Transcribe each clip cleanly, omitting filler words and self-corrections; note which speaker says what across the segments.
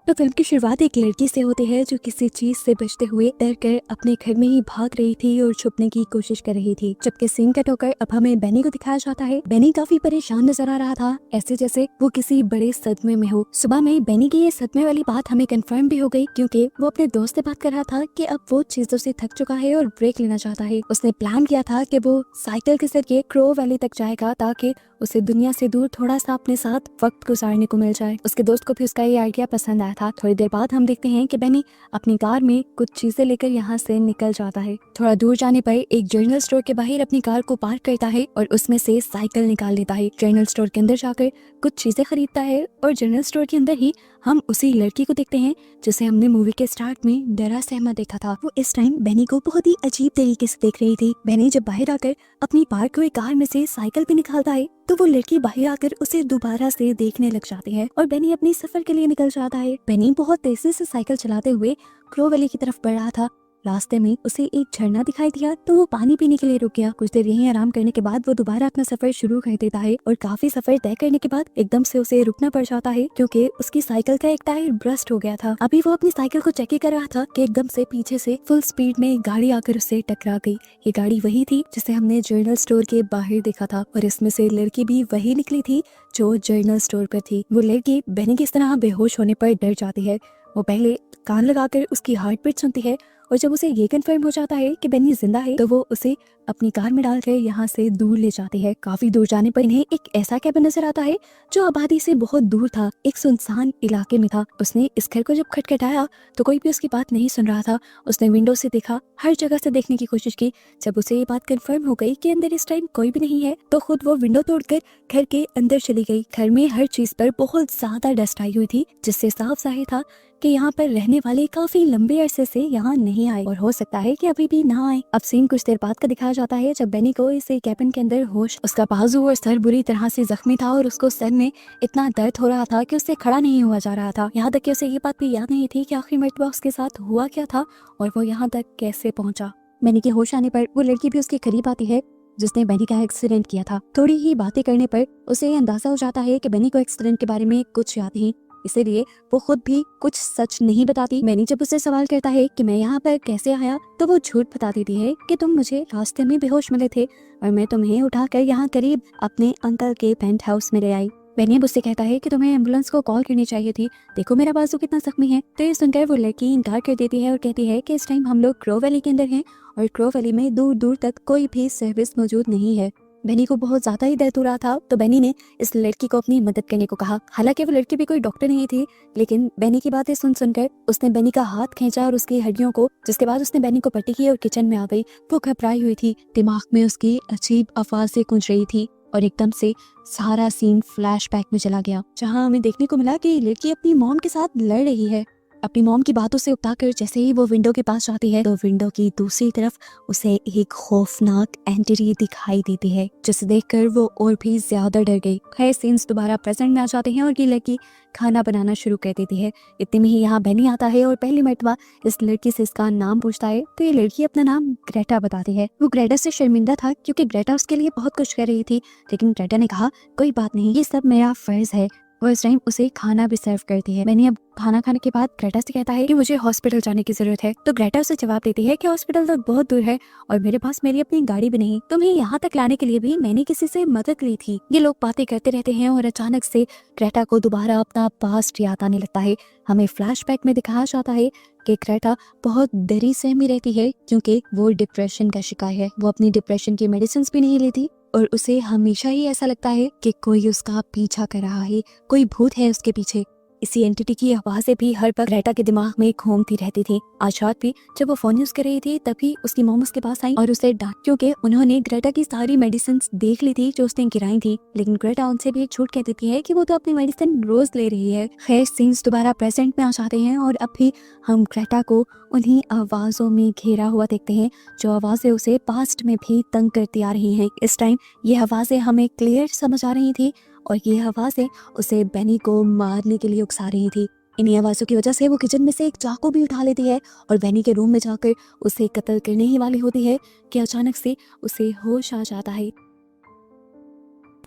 Speaker 1: तो फिल्म की शुरुआत एक लड़की से होती है जो किसी चीज से बचते हुए डर कर अपने घर में ही भाग रही थी और छुपने की कोशिश कर रही थी। जबकि सीन कट होकर अब हमें बेनी को दिखाया जाता है। बेनी काफी परेशान नजर आ रहा था, ऐसे जैसे वो किसी बड़े सदमे में हो। सुबह में बेनी की ये सदमे वाली बात हमें कंफर्म भी हो गई, क्योंकि वो अपने दोस्त से बात कर रहा था कि अब वो चीजों से थक चुका है और ब्रेक लेना चाहता है। उसने प्लान किया था कि वो साइकिल के जरिए क्रो वैली तक जाएगा ताकि उसे दुनिया से दूर थोड़ा सा अपने साथ वक्त गुजारने को मिल जाए। उसके दोस्त को भी उसका ये आइडिया पसंद आया था। थोड़ी देर बाद हम देखते हैं कि बेनी अपनी कार में कुछ चीजें लेकर यहाँ से निकल जाता है। थोड़ा दूर जाने पर एक जनरल स्टोर के बाहर अपनी कार को पार्क करता है और उसमें से साइकिल निकाल लेता है। जनरल स्टोर के अंदर जाकर कुछ चीजें खरीदता है और जनरल स्टोर के अंदर ही हम उसी लड़की को देखते हैं जिसे हमने मूवी के स्टार्ट में डरा सहमा देखा था। वो इस टाइम बेनी को बहुत ही अजीब तरीके से देख रही थी। बेनी जब बाहर आकर अपनी पार्क हुई कार में से साइकिल भी निकालता है तो वो लड़की बाहर आकर उसे दोबारा से देखने लग जाती है और बेनी अपने सफर के लिए निकल जाता है। बेनी बहुत तेजी से साइकिल चलाते हुए क्रो वैली की तरफ बढ़ रहा था। रास्ते में उसे एक झरना दिखाई दिया तो वो पानी पीने के लिए रुक गया। कुछ देर यहीं आराम करने के बाद वो दोबारा अपना सफर शुरू कर देता है और काफी सफर तय करने के बाद एकदम से उसे रुकना पड़ जाता है, क्योंकि उसकी साइकिल का एक टायर ब्रस्ट हो गया था। अभी वो अपनी साइकिल को चेक कर रहा था कि एकदम से पीछे से फुल स्पीड में एक गाड़ी आकर उसे टकरा गई। ये गाड़ी वही थी जिसे हमने जनरल स्टोर के बाहर देखा था और इसमें से लड़की भी वही निकली थी जो जनरल स्टोर पर थी। वो लड़की बेनी की तरह बेहोश होने पर डर जाती है। वो पहले कान लगाकर उसकी हार्ट बीट सुनती है और जब उसे ये कंफर्म हो जाता है कि बेनी जिंदा है तो वो उसे अपनी कार में डालकर यहाँ से दूर ले जाती है। काफी दूर जाने पर इन्हें एक ऐसा कैबिन नजर आता है जो आबादी से बहुत दूर था, एक सुनसान इलाके में था। उसने इस घर को जब खटखटाया तो कोई भी उसकी बात नहीं सुन रहा था। उसने विंडो से देखा, हर जगह से देखने की कोशिश की। जब उसे ये बात कंफर्म हो गई कि अंदर इस टाइम कोई भी नहीं है तो खुद वो विंडो तोड़कर घर के अंदर चली गई। घर में हर चीज पर बहुत ज्यादा डस्ट आई हुई थी, जिससे साफ जाहिर था कि यहाँ पर रहने वाले काफी लंबे अरसे से यहाँ नहीं आए और हो सकता है कि अभी भी ना आए। अब सीन कुछ देर बाद का दिखाया जाता है जब बेनी को इस कैबिन के अंदर होश, उसका बाजू और सर बुरी तरह से जख्मी था और उसको सर में इतना दर्द हो रहा था कि उससे खड़ा नहीं हुआ जा रहा था। यहाँ तक कि उसे ये बात भी याद नहीं थी कि आखिरी मर्तबा उसके साथ हुआ क्या था और वो यहाँ तक कैसे पहुंचा। बेनी के होश आने पर वो लड़की भी उसके करीब आती है जिसने बेनी का एक्सीडेंट किया था। थोड़ी ही बातें करने पर उसे ये अंदाजा हो जाता है कि बेनी को एक्सीडेंट के बारे में कुछ याद नहीं, इसीलिए वो खुद भी कुछ सच नहीं बताती। बेनी जब उससे सवाल करता है कि मैं यहाँ पर कैसे आया तो वो झूठ बता देती है कि तुम मुझे रास्ते में बेहोश मिले थे और मैं तुम्हें उठाकर यहाँ करीब अपने अंकल के पेंट हाउस में ले आई। बेनी अब उससे कहता है कि तुम्हें एम्बुलेंस को कॉल करनी चाहिए थी, देखो मेरा बाजू कितना जख्मी है। तो ये सुनकर वो लड़की इनकार कर देती है और कहती है कि इस टाइम हम लोग क्रो वैली के अंदर हैं और क्रो वैली में दूर दूर तक कोई भी सर्विस मौजूद नहीं है। बेनी को बहुत ज्यादा ही दर्द हो रहा था तो बेनी ने इस लड़की को अपनी मदद करने को कहा। हालांकि वो लड़की भी कोई डॉक्टर नहीं थी, लेकिन बेनी की बातें सुन सुनकर उसने बेनी का हाथ खींचा और उसकी हड्डियों को, जिसके बाद उसने बेनी को पट्टी की और किचन में आ गई। वो घबराई हुई थी, दिमाग में उसकी अजीब आवाजें गूंज रही थी और एकदम से सारा सीन फ्लैशबैक में चला गया, जहाँ हमें देखने को मिला कि लड़की अपनी मॉम के साथ लड़ रही है। अपनी मॉम की बातों से उकताकर जैसे ही वो विंडो के पास जाती है तो विंडो की दूसरी तरफ उसे एक खौफनाक एंटिटी दिखाई देती है, जिसे देखकर वो और भी ज्यादा डर गई। खैर सीन्स दोबारा प्रेजेंट में आ जाते हैं और ये लड़की खाना बनाना शुरू कर देती है। इतने में ही यहाँ बेनी आता है और पहली मर्तबा इस लड़की से इसका नाम पूछता है तो ये लड़की अपना नाम ग्रेटा बताती है। वो ग्रेटा से शर्मिंदा था क्योंकि ग्रेटा उसके लिए बहुत कुछ कर रही थी, लेकिन ग्रेटा ने कहा कोई बात नहीं, ये सब मेरा फर्ज है। वो इस टाइम उसे खाना भी सर्व करती है। बेनी अब खाना खाने के बाद ग्रेटा से कहता है कि मुझे हॉस्पिटल जाने की जरूरत है, तो ग्रेटा उसे जवाब देती है कि हॉस्पिटल तो बहुत दूर है और मेरे पास मेरी अपनी गाड़ी भी नहीं, तुम्हें यहाँ तक लाने के लिए भी मैंने किसी से मदद ली थी। ये लोग बातें करते रहते हैं और अचानक से ग्रेटा को दोबारा अपना पास्ट याद आने लगता है। हमें फ्लैशबैक में दिखाया जाता है कि ग्रेटा बहुत डरी सहमी रहती है क्योंकि वो डिप्रेशन का शिकार है। वो अपनी डिप्रेशन की मेडिसिन भी नहीं लेती और उसे हमेशा ही ऐसा लगता है कि कोई उसका पीछा कर रहा है, कोई भूत है उसके पीछे। इसी एंटिटी की आवाजें भी हर वक्त ग्रेटा के दिमाग में घूमती रहती थी। आज रात भी जब वो फोन यूज कर रही थी तभी उसकी मॉम उसके पास आई और उसे डांट, क्योंकि उन्होंने ग्रेटा की सारी मेडिसिन देख ली थी जो उसने गिराई थी, लेकिन ग्रेटा उनसे भी एक झूठ कह देती है कि वो तो अपनी मेडिसिन रोज ले रही है। खैर सीन्स दोबारा प्रेजेंट में आ जाते हैं और अब भी हम ग्रेटा को उन्हीं आवाजों में घेरा हुआ देखते हैं जो आवाजें उसे पास्ट में भी तंग करती आ रही हैं। इस टाइम ये आवाजें हमें क्लियर समझ आ रही थी और ये आवाजें उसे बेनी को मारने के लिए उकसा रही थी। इन्हीं आवाजों की वजह से वो किचन में से एक चाकू भी उठा लेती है और बेनी के रूम में जाकर उसे कत्ल करने ही वाली होती है कि अचानक से उसे होश आ जाता है।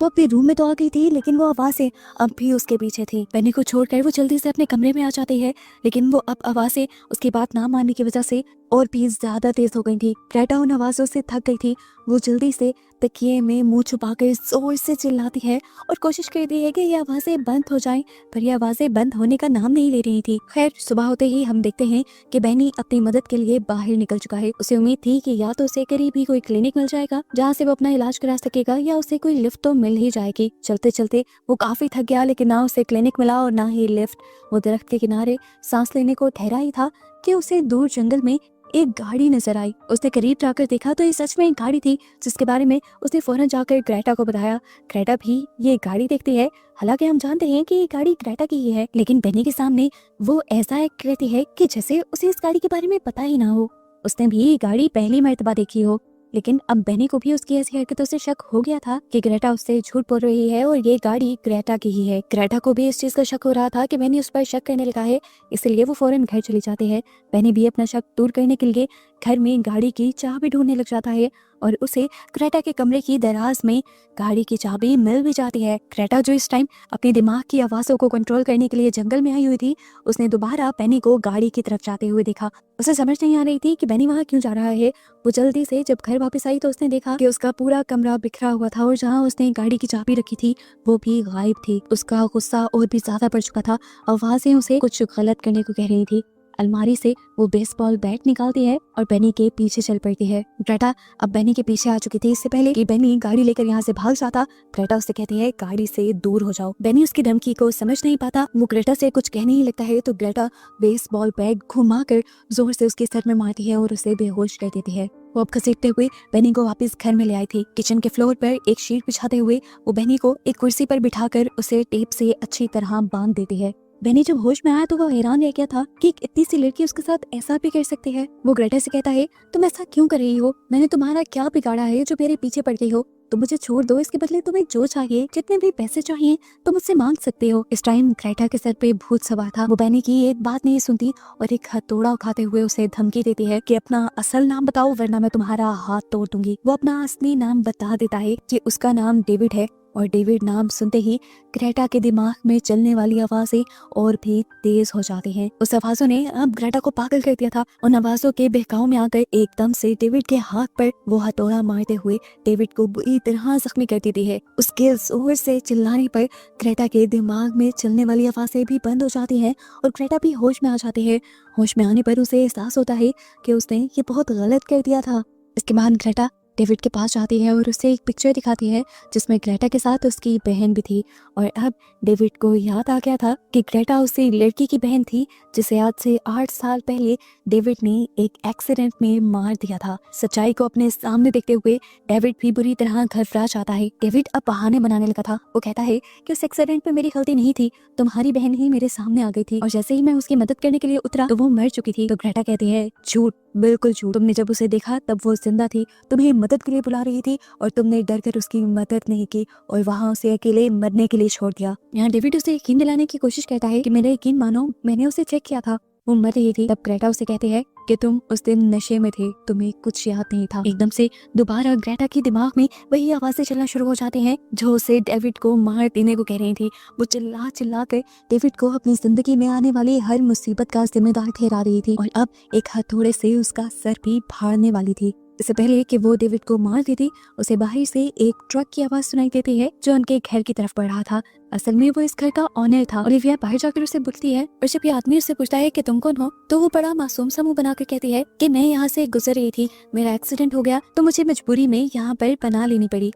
Speaker 1: वो अपने रूम में तो आ गई थी, लेकिन वो आवाज़ें अब भी उसके पीछे थी। बेनी को छोड़कर वो जल्दी से अपने कमरे में आ जाती है, लेकिन वो अब आवाज़ें उसकी बात ना मानने की वजह से और भी ज्यादा तेज हो गई थी। ग्रेटा उन आवाज़ों से थक गई थी। वो जल्दी से तकिए में मुंह छुपाकर जोर से चिल्लाती है और कोशिश करती है कि ये आवाज़ें बंद हो जाएं, पर ये आवाज़ें बंद होने का नाम नहीं ले रही थी। खैर, सुबह होते ही हम देखते हैं कि बेनी अपनी मदद के लिए बाहर निकल चुका है। उसे उम्मीद थी कि या तो उसे करीब ही कोई क्लिनिक मिल जाएगा जहाँ से वो अपना इलाज करा सकेगा, या उसे कोई लिफ्ट तो मिल ही जाएगी। चलते चलते वो काफी थक गया, लेकिन ना उसे क्लिनिक मिला और ना ही लिफ्ट। वो दरख्त के किनारे सांस लेने को ठहरा ही था कि उसे दूर जंगल में एक गाड़ी नजर आई। उसने करीब जाकर देखा तो ये सच में एक गाड़ी थी, जिसके बारे में उसने फौरन जाकर ग्रेटा को बताया। ग्रेटा भी ये गाड़ी देखती है। हालांकि हम जानते हैं कि ये गाड़ी ग्रेटा की ही है, लेकिन बेनी के सामने वो ऐसा एक्ट करती है कि जैसे उसे इस गाड़ी के बारे में पता ही ना हो। उसने भी ये गाड़ी पहली मर्तबा देखी हो। लेकिन अब बेनी को भी उसकी ऐसी हरकतों से शक हो गया था कि ग्रेटा उससे झूठ बोल रही है और ये गाड़ी ग्रेटा की ही है। ग्रेटा को भी इस चीज का शक हो रहा था कि बेनी उस पर शक करने लगा है, इसलिए वो फौरन घर चली जाती है। बेनी भी अपना शक दूर करने के लिए घर में गाड़ी की चाबी ढूंढने लग जाता है और उसे ग्रेटा के कमरे की दराज में गाड़ी की चाबी मिल भी जाती है। ग्रेटा, जो इस टाइम अपने दिमाग की आवाज़ों को कंट्रोल करने के लिए जंगल में आई हुई थी, उसने दोबारा बेनी को गाड़ी की तरफ जाते हुए देखा। उसे समझ नहीं आ रही थी कि बेनी वहाँ क्यों जा रहा है। वो जल्दी से जब घर वापस आई तो उसने देखा कि उसका पूरा कमरा बिखरा हुआ था और जहाँ उसने गाड़ी की चाबी रखी थी वो भी गायब थी। उसका गुस्सा और भी ज्यादा बढ़ चुका था। आवाज़ें उसे कुछ गलत करने को कह रही थी। अलमारी से वो बेसबॉल बैट निकालती है और बेनी के पीछे चल पड़ती है। ग्रेटा अब बेनी के पीछे आ चुकी थी। इससे पहले कि बेनी गाड़ी लेकर यहाँ से भाग जाता, ग्रेटा उससे कहती है गाड़ी से दूर हो जाओ। बेनी उसकी धमकी को समझ नहीं पाता। वो ग्रेटा से कुछ कहने ही लगता है तो ग्रेटा बेसबॉल बैट घुमाकर जोर से उसके सर में मारती है और उसे बेहोश कर देती है। वो अब घसीटते हुए बेनी को वापस घर में ले आई थी। किचन के फ्लोर पर एक शीट बिछाते हुए वो बेनी को एक कुर्सी पर बिठाकर उसे टेप से अच्छी तरह बांध देती है। बेनी जब होश में आया तो वो हैरान रह गया था कि एक इतनी सी लड़की उसके साथ ऐसा भी कर सकती है। वो ग्रेटा से कहता है, तुम ऐसा क्यों कर रही हो? मैंने तुम्हारा क्या बिगाड़ा है जो मेरे पीछे पड़ गई हो? तुम मुझे छोड़ दो, इसके बदले तुम्हें जो चाहिए, जितने भी पैसे चाहिए तुम मुझसे मांग सकते हो। इस टाइम ग्रेटा के सर पे भूत सवार था। वो बेनी की एक बात नहीं सुनती और एक हथौड़ा उठाते हुए उसे धमकी देती है कि अपना असल नाम बताओ वरना मैं तुम्हारा हाथ तोड़ दूंगी। वो अपना असली नाम बता देता है कि उसका नाम डेविड है और डेविड नाम सुनते ही ग्रेटा के दिमाग में चलने वाली आवाजें और भी तेज हो जाती हैं। उस आवाजों ने अब ग्रेटा को पागल कर दिया था। उन आवाजों के बहकाव में आकर एकदम से डेविड के हाथ पर वो हथौड़ा मारते हुए डेविड को बुरी तरह जख्मी कर देती है। उसके जोर से चिल्लाने पर ग्रेटा के दिमाग में चलने वाली आवाजें भी बंद हो जाती हैं और ग्रेटा भी होश में आ जाती है। होश में आने पर उसे एहसास होता है कि उसने ये बहुत गलत कर दिया था। इसके बाद ग्रेटा डेविड के पास जाती है और उसे एक पिक्चर दिखाती है जिसमें ग्रेटा के साथ उसकी बहन भी थी। और अब डेविड को याद आ गया था कि ग्रेटा उसी लड़की की बहन थी जिसे आज से 8 साल पहले डेविड ने एक एक्सीडेंट में मार दिया था। सच्चाई को अपने सामने देखते हुए डेविड भी बुरी तरह घबरा जाता है। डेविड अब बहाने बनाने लगा था। वो कहता है कि उस एक्सीडेंट में मेरी गलती नहीं थी, तुम्हारी बहन ही मेरे सामने आ गई थी और जैसे ही मैं उसकी मदद करने के लिए उतरा तो वो मर चुकी थी। तो ग्रेटा कहती है, झूठ, बिल्कुल झूठ। तुमने जब उसे देखा तब वो जिंदा थी, तुम्हें मदद के लिए बुला रही थी और तुमने डर कर उसकी मदद नहीं की और वहाँ उसे अकेले मरने के लिए छोड़ दिया। यहाँ डेविड उसे यकीन दिलाने की कोशिश करता है कि मेरा यकीन मानो, मैंने उसे चेक किया था, वो मर रही थी। तब ग्रेटा उसे कहती है कि तुम उस दिन नशे में थे, तुम्हें कुछ याद नहीं था। एकदम से दोबारा ग्रेटा के दिमाग में वही आवाजें चलना शुरू हो जाती हैं जो उसे डेविड को मार देने को कह रही थी। वो चिल्ला चिल्ला कर डेविड को अपनी जिंदगी में आने वाली हर मुसीबत का जिम्मेदार ठहरा रही थी और अब एक हथौड़े से उसका सर भी फाड़ने वाली थी। इससे पहले कि वो डेविड को मार देती, उसे बाहर से एक ट्रक की आवाज सुनाई देती है जो उनके घर की तरफ बढ़ रहा था। असल में वो इस घर का ऑनर था। ओलिविया बाहर जाकर उसे बुलती है और जब ये आदमी उससे पूछता है कि तुम कौन हो, तो वो बड़ा मासूम सा मुंह बनाकर कहती है कि मैं यहाँ से गुजर रही थी, मेरा एक्सीडेंट हो गया तो मुझे मजबूरी में यहाँ पर पनाह लेनी पड़ी।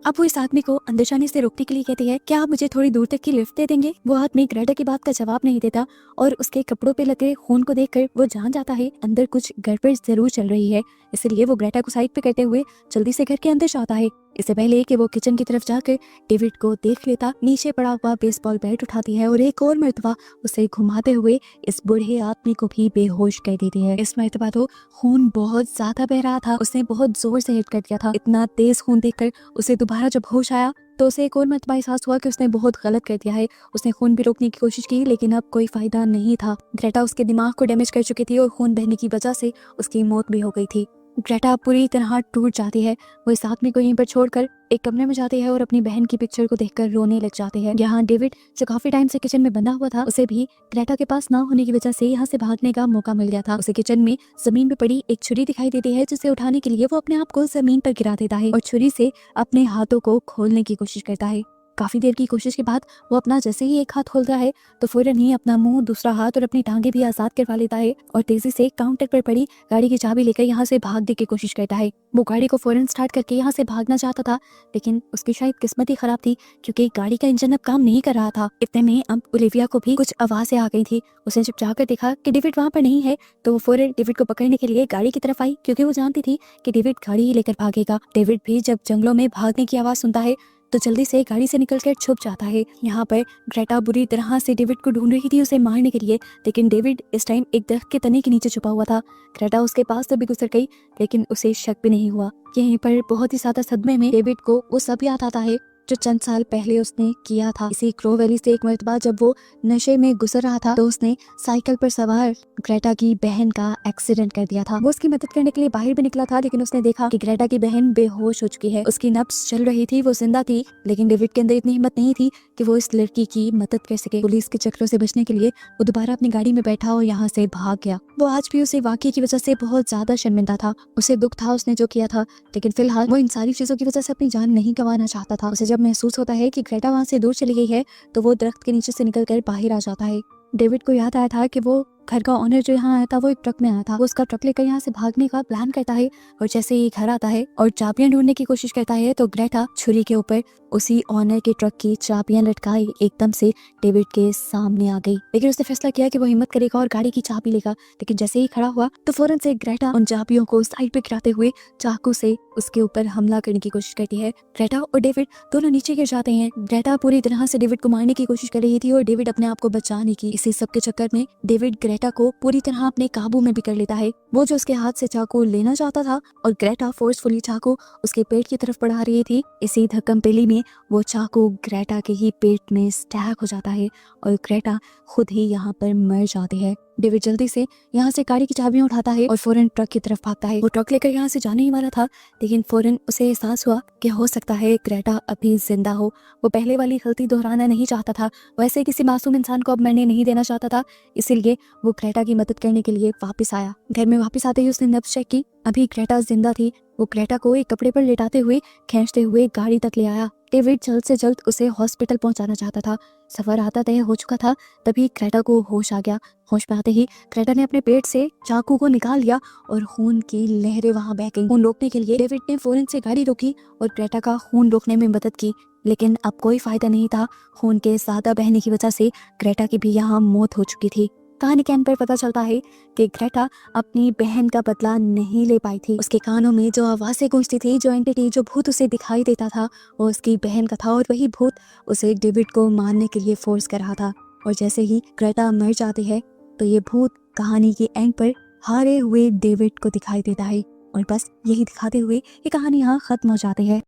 Speaker 1: अब वो इस आदमी को अंदर जाने से रोकने के लिए कहती है, क्या आप मुझे थोड़ी दूर तक की लिफ्ट दे देंगे? वो आदमी ग्रेटा की बात का जवाब नहीं देता और उसके कपड़ों पे लगे खून को देखकर वो जान जाता है अंदर कुछ गड़बड़ जरूर चल रही है। इसलिए वो ग्रेटा को साइड पे करते हुए जल्दी से घर के अंदर जाता है। इससे पहले कि वो किचन की तरफ जाकर डेविड को देख लेता, नीचे पड़ा हुआ बेसबॉल बैट उठाती है और एक और मर्तबा उसे घुमाते हुए इस बूढ़े आदमी को भी बेहोश कर देती है। इस मर्तबा तो खून बहुत ज्यादा बह रहा था। उसने बहुत जोर से हिट कर दिया था। इतना तेज खून देखकर उसे दोबारा जब होश आया तो उसे एक और मर्तबा एहसास हुआ कि उसने बहुत गलत कर दिया है। उसने खून भी रोकने की कोशिश की लेकिन अब कोई फायदा नहीं था। ग्रेटा उसके दिमाग को डैमेज कर चुकी थी और खून बहने की वजह से उसकी मौत भी हो गई थी। ग्रेटा पूरी तरह टूट जाती है। वो इस आदमी को यहीं पर छोड़कर एक कमरे में जाती है और अपनी बहन की पिक्चर को देखकर रोने लग जाते हैं। यहाँ डेविड जो काफी टाइम से किचन में बंधा हुआ था, उसे भी ग्रेटा के पास ना होने की वजह से यहाँ से भागने का मौका मिल गया था। उसे किचन में जमीन पे पड़ी एक छुरी दिखाई देती है, जिसे उठाने के लिए वो अपने आप को जमीन पर गिरा देता है और छुरी से अपने हाथों को खोलने की कोशिश करता है। काफी देर की कोशिश के बाद वो अपना जैसे ही एक हाथ खोलता है तो फौरन ही अपना मुंह, दूसरा हाथ और अपनी टांगे भी आजाद करवा लेता है और तेजी से काउंटर पर पड़ी गाड़ी की चाबी लेकर यहाँ से भागने की कोशिश करता है। वो गाड़ी को फौरन स्टार्ट करके यहाँ से भागना चाहता था, लेकिन उसकी शायद किस्मत ही खराब थी क्योंकि गाड़ी का इंजन अब काम नहीं कर रहा था। इतने में अब ओलिविया को भी कुछ आवाजें आ गई थी। उसने जब जाकर देखा कि डेविड वहाँ पर नहीं है तो वो फौरन डेविड को पकड़ने के लिए गाड़ी की तरफ आई, क्योंकि वो जानती थी कि डेविड गाड़ी ही लेकर भागेगा। डेविड भी जब जंगलों में भागने की आवाज सुनता है तो जल्दी से गाड़ी से निकलकर छुप जाता है। यहाँ पर ग्रेटा बुरी तरह से डेविड को ढूंढ रही थी उसे मारने के लिए, लेकिन डेविड इस टाइम एक दरख्त के तने के नीचे छुपा हुआ था। ग्रेटा उसके पास से भी गुजर गई, लेकिन उसे शक भी नहीं हुआ। यहीं पर बहुत ही ज्यादा सदमे में डेविड को वो सब याद आता है जो चंद साल पहले उसने किया था। इसी क्रो वैली से एक मर्तबा जब वो नशे में गुजर रहा था तो उसने साइकिल पर सवार ग्रेटा की बहन का एक्सीडेंट कर दिया था। वो उसकी मदद करने के लिए बाहर भी निकला था, लेकिन उसने देखा कि ग्रेटा की बहन बेहोश हो चुकी है। उसकी नब्ज चल रही थी, वो जिंदा थी, लेकिन डेविड के अंदर इतनी हिम्मत नहीं थी कि वो इस लड़की की मदद कर सके। पुलिस के चक्रों से बचने के लिए वो दोबारा अपनी गाड़ी में बैठा और यहाँ से भाग गया। वो आज भी उसे वाकये की वजह से बहुत ज्यादा शर्मिंदा था। उसे दुख था उसने जो किया था, लेकिन फिलहाल वो इन सारी चीजों की वजह से अपनी जान नहीं गंवाना चाहता था। उसे जब महसूस होता है कि ग्रेटा वहाँ से दूर चली गई है तो वो दरख्त के नीचे से निकलकर बाहर आ जाता है। डेविड को याद आया था कि वो घर का ऑनर जो यहाँ आया था वो एक ट्रक में आया था। वो उसका ट्रक लेकर यहाँ से भागने का प्लान करता है और जैसे ही घर आता है और चाबियां ढूंढने की कोशिश करता है तो ग्रेटा छुरी के ऊपर उसी ऑनर के ट्रक की चाबियां लटकाई एकदम से डेविड के सामने आ गई। लेकिन उसने फैसला किया कि वो हिम्मत करेगा और गाड़ी की चाबी लेगा, लेकिन जैसे ही खड़ा हुआ तो फौरन से ग्रेटा उन चाबियों को साइड पे गिराते हुए चाकू से उसके ऊपर हमला करने की कोशिश करती है। ग्रेटा और डेविड दोनों नीचे गिर जाते हैं। ग्रेटा पूरी तरह से डेविड को मारने की कोशिश कर रही थी और डेविड अपने आप को बचाने की। इसी सब के चक्कर में डेविड ग्रेटा को पूरी तरह अपने काबू में भी कर लेता है। वो जो उसके हाथ से चाकू लेना चाहता था और ग्रेटा फोर्सफुली चाकू उसके पेट की तरफ बढ़ा रही थी, इसी धक्कम-पेली में वो चाकू ग्रेटा के ही पेट में स्टैक हो जाता है और ग्रेटा खुद ही यहाँ पर मर जाती है। डेविड जल्दी से यहाँ से गाड़ी की चाबियां उठाता है और फौरन ट्रक की तरफ भागता है। वो ट्रक लेकर यहाँ से जाने ही वाला था, लेकिन फौरन उसे एहसास हुआ कि हो सकता है ग्रेटा अभी जिंदा हो। वो पहले वाली गलती दोहराना नहीं चाहता था, वैसे किसी मासूम इंसान को अब मरने नहीं देना चाहता था, इसीलिए वो ग्रेटा की मदद करने के लिए वापस आया। घर में वापस आते ही उसने नब्ज चेक की, अभी ग्रेटा जिंदा थी। वो ग्रेटा को एक कपड़े पर लेटाते हुए खींचते हुए गाड़ी तक ले आया। डेविड जल्द से जल्द उसे हॉस्पिटल पहुंचाना चाहता था। सफर आधा तय हो चुका था, तभी ग्रेटा को होश आ गया। होश में आते ही ग्रेटा ने अपने पेट से चाकू को निकाल लिया और खून की लहरें वहां बह गईं। खून रोकने के लिए डेविड ने फौरन से गाड़ी रोकी और ग्रेटा का खून रोकने में मदद की, लेकिन अब कोई फायदा नहीं था। खून के ज्यादा बहने की वजह से ग्रेटा की भी यहाँ मौत हो चुकी थी। कहानी के अंत पर पता चलता है कि ग्रेटा अपनी बहन का बदला नहीं ले पाई थी। उसके कानों में जो आवाजें गूंजती थी, जो एंटिटी, जो भूत उसे दिखाई देता था, वो उसकी बहन का था और वही भूत उसे डेविड को मारने के लिए फोर्स कर रहा था। और जैसे ही ग्रेटा मर जाती है तो ये भूत कहानी के एंड पर हारे हुए डेविड को दिखाई देता है और बस यही दिखाते हुए ये कहानी यहाँ खत्म हो जाती है।